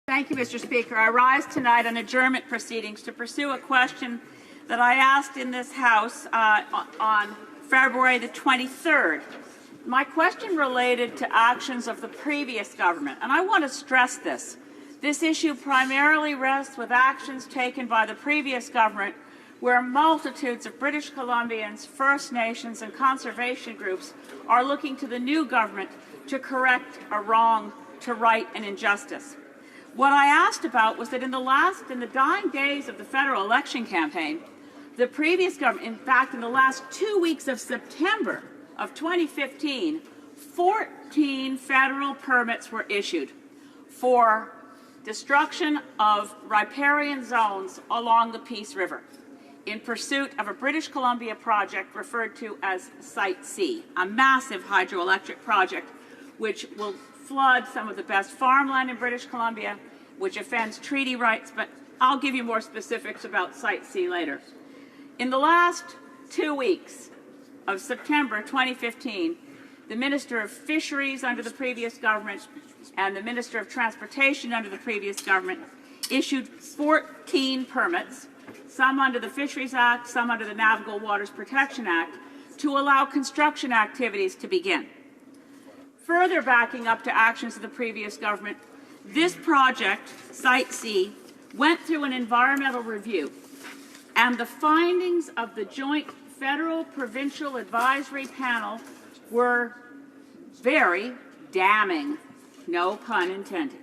Thank you, Mr. Speaker. I rise tonight on adjournment proceedings to pursue a question that I asked in this House on February the 23rd. My question related to actions of the previous government, and I want to stress this. This issue primarily rests with actions taken by the previous government, where multitudes of British Columbians, First Nations, and conservation groups are looking to the new government to correct a wrong, to right an injustice. What I asked about was that in the dying days of the federal election campaign, the previous government, in fact, in the last 2 weeks of September of 2015, 14 federal permits were issued for destruction of riparian zones along the Peace River in pursuit of a British Columbia project referred to as Site C, a massive hydroelectric project which will flood some of the best farmland in British Columbia, which offends treaty rights, but I'll give you more specifics about Site C later. In the last 2 weeks of September 2015, the Minister of Fisheries under the previous government and the Minister of Transportation under the previous government issued 14 permits, some under the Fisheries Act, some under the Navigable Waters Protection Act, to allow construction activities to begin. Further backing up to actions of the previous government, this project, Site C, went through an environmental review, and the findings of the Joint Federal-Provincial Advisory Panel were very damning, no pun intended.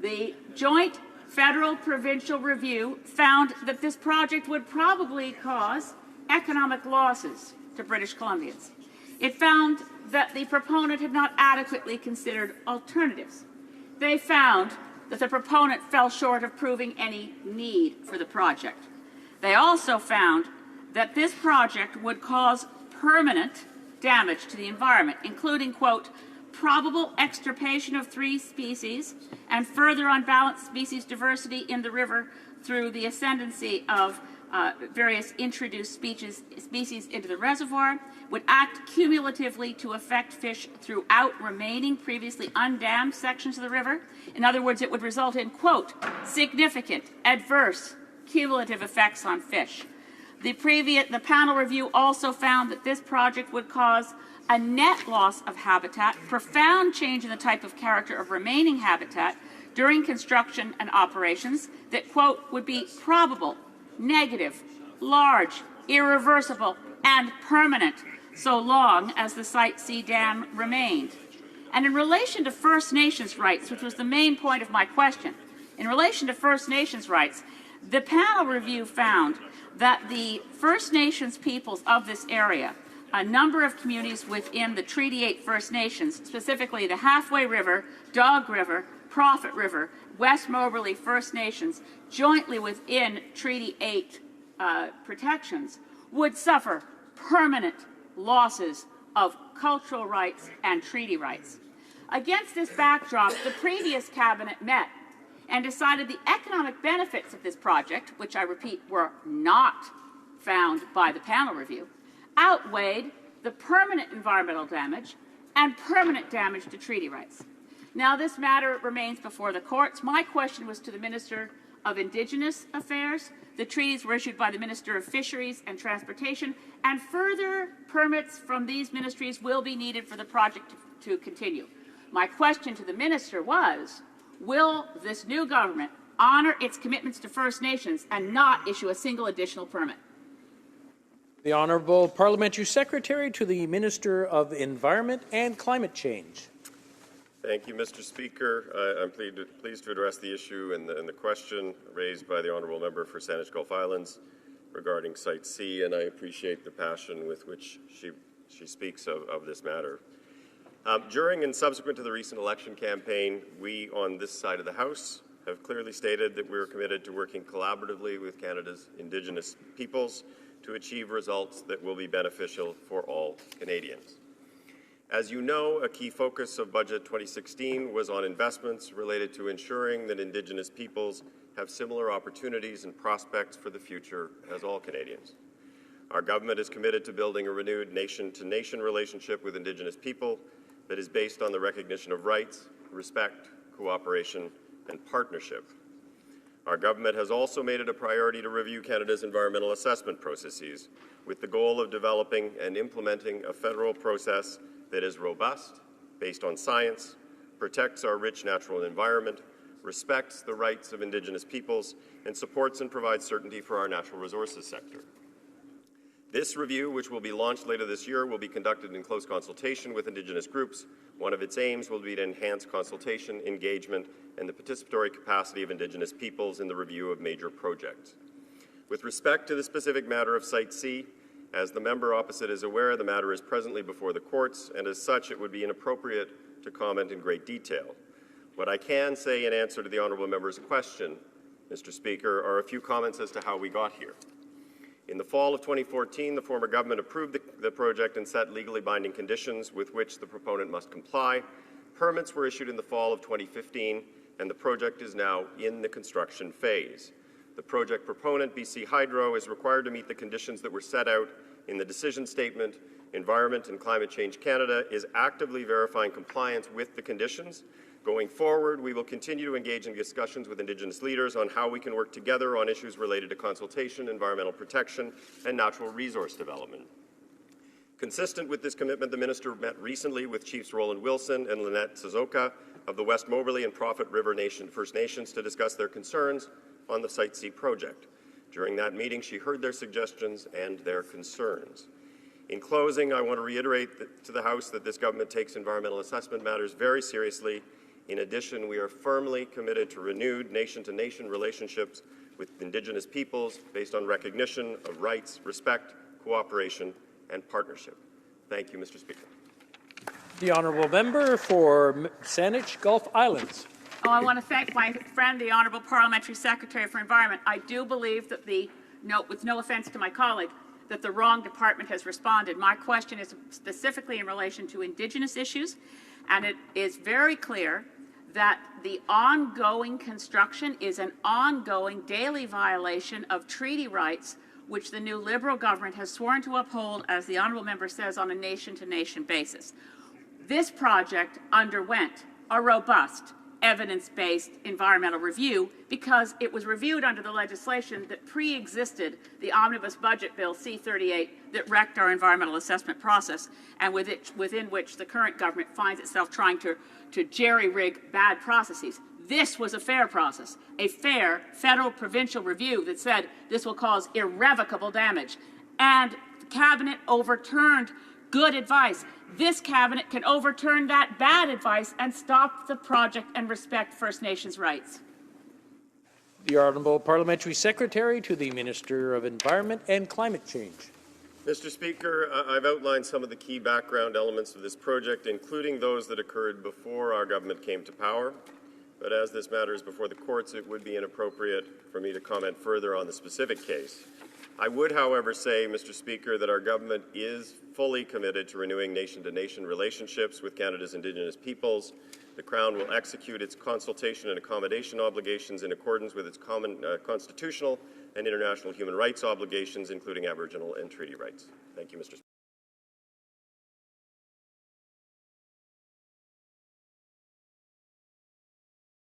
The Joint Federal-Provincial Review found that this project would probably cause economic losses to British Columbians. It found that the proponent had not adequately considered alternatives. They found that the proponent fell short of proving any need for the project. They also found that this project would cause permanent damage to the environment, including, quote, probable extirpation of 3 species and further unbalanced species diversity in the river through the ascendancy of various introduced species into the reservoir, would act cumulatively to affect fish throughout remaining previously undammed sections of the river. In other words, it would result in, quote, significant adverse cumulative effects on fish. The panel review also found that this project would cause a net loss of habitat, profound change in the type of character of remaining habitat during construction and operations that, quote, would be probable, negative, large, irreversible, and permanent, so long as the Site C dam remained. And in relation to First Nations rights, which was the main point of my question, in relation to First Nations rights, the panel review found that the First Nations peoples of this area, a number of communities within the Treaty 8 First Nations, specifically the Halfway River, Dog River, Prophet River, West Moberly First Nations, jointly within Treaty 8 protections, would suffer permanent losses of cultural rights and treaty rights. Against this backdrop, the previous cabinet met and decided the economic benefits of this project, which I repeat were not found by the panel review, outweighed the permanent environmental damage and permanent damage to treaty rights. Now, this matter remains before the courts. My question was to the Minister of Indigenous Affairs. The treaties were issued by the Minister of Fisheries and Transportation, and further permits from these ministries will be needed for the project to continue. My question to the Minister was, will this new government honor its commitments to First Nations and not issue a single additional permit? The Honourable Parliamentary Secretary to the Minister of Environment and Climate Change. Thank you, Mr. Speaker. I'm pleased to address the issue and the question raised by the Honourable Member for Saanich Gulf Islands regarding Site C, and I appreciate the passion with which she speaks of this matter. During and subsequent to the recent election campaign, we on this side of the House have clearly stated that we are committed to working collaboratively with Canada's Indigenous peoples to achieve results that will be beneficial for all Canadians. As you know, a key focus of Budget 2016 was on investments related to ensuring that Indigenous peoples have similar opportunities and prospects for the future as all Canadians. Our government is committed to building a renewed nation-to-nation relationship with Indigenous people that is based on the recognition of rights, respect, cooperation, and partnership. Our government has also made it a priority to review Canada's environmental assessment processes with the goal of developing and implementing a federal process that is robust, based on science, protects our rich natural environment, respects the rights of Indigenous peoples, and supports and provides certainty for our natural resources sector. This review, which will be launched later this year, will be conducted in close consultation with Indigenous groups. One of its aims will be to enhance consultation, engagement, and the participatory capacity of Indigenous peoples in the review of major projects. With respect to the specific matter of Site C, as the member opposite is aware, the matter is presently before the courts, and as such, it would be inappropriate to comment in great detail. What I can say in answer to the honourable member's question, Mr. Speaker, are a few comments as to how we got here. In the fall of 2014, the former government approved the project and set legally binding conditions with which the proponent must comply. Permits were issued in the fall of 2015, and the project is now in the construction phase. The project proponent, BC Hydro, is required to meet the conditions that were set out in the decision statement. Environment and Climate Change Canada is actively verifying compliance with the conditions. Going forward, we will continue to engage in discussions with Indigenous leaders on how we can work together on issues related to consultation, environmental protection, and natural resource development. Consistent with this commitment, the Minister met recently with Chiefs Roland Wilson and Lynette Suzoka of the West Moberly and Prophet River Nation First Nations to discuss their concerns on the Site C project. During that meeting, she heard their suggestions and their concerns. In closing, I want to reiterate to the House that this government takes environmental assessment matters very seriously. In addition, we are firmly committed to renewed nation-to-nation relationships with Indigenous peoples based on recognition of rights, respect, cooperation, and partnership. Thank you, Mr. Speaker. The honourable member for Saanich Gulf Islands. I want to thank my friend, the Honourable Parliamentary Secretary for Environment. I do believe that with no offence to my colleague, that the wrong department has responded. My question is specifically in relation to Indigenous issues, and it is very clear that the ongoing construction is an ongoing daily violation of treaty rights, which the new Liberal government has sworn to uphold, as the honourable member says, on a nation-to-nation basis. This project underwent a robust, evidence-based environmental review because it was reviewed under the legislation that pre-existed the Omnibus Budget Bill C-38 that wrecked our environmental assessment process, and within which the current government finds itself trying to jerry-rig bad processes. This was a fair process, a fair federal-provincial review that said this will cause irrevocable damage, and the Cabinet overturned good advice. This Cabinet can overturn that bad advice and stop the project and respect First Nations rights. The Honourable Parliamentary Secretary to the Minister of Environment and Climate Change. Mr. Speaker, I've outlined some of the key background elements of this project, including those that occurred before our government came to power. But as this matter is before the courts, it would be inappropriate for me to comment further on the specific case. I would, however, say, Mr. Speaker, that our government is fully committed to renewing nation-to-nation relationships with Canada's Indigenous peoples. The Crown will execute its consultation and accommodation obligations in accordance with its constitutional and international human rights obligations, including Aboriginal and treaty rights. Thank you, Mr. Speaker.